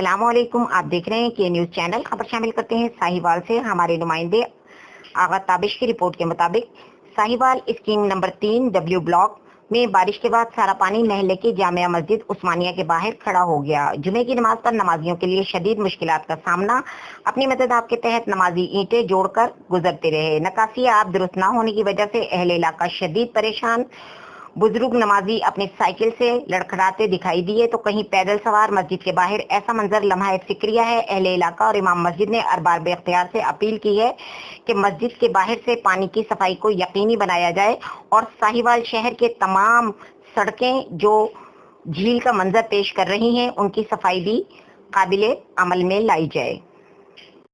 السلام علیکم، آپ دیکھ رہے ہیں کہ نیوز چینل خبر شامل کرتے ہیں ساہیوال سے۔ ہمارے نمائندے آغا تابش کی رپورٹ کے مطابق Sahiwal scheme number 3 W block میں بارش کے بعد سارا پانی مہلے کی جامعہ مسجد عثمانیہ کے باہر کھڑا ہو گیا۔ جمعے کی نماز پر نمازیوں کے لیے شدید مشکلات کا سامنا۔ اپنی مدد آپ کے تحت نمازی اینٹیں جوڑ کر گزرتے رہے۔ نکاسی آپ درست نہ ہونے کی وجہ سے اہل علاقہ شدید پریشان۔ بزرگ نمازی اپنی سائیکل سے لڑکھڑاتے دکھائی دیے تو کہیں پیدل سوار مسجد کے باہر۔ ایسا منظر لمحہ فکریہ ہے۔ اہل علاقہ اور امام مسجد نے ارباب اختیار سے اپیل کی ہے کہ مسجد کے باہر سے پانی کی صفائی کو یقینی بنایا جائے اور ساہیوال شہر کے تمام سڑکیں جو جھیل کا منظر پیش کر رہی ہیں ان کی صفائی بھی قابل عمل میں لائی جائے۔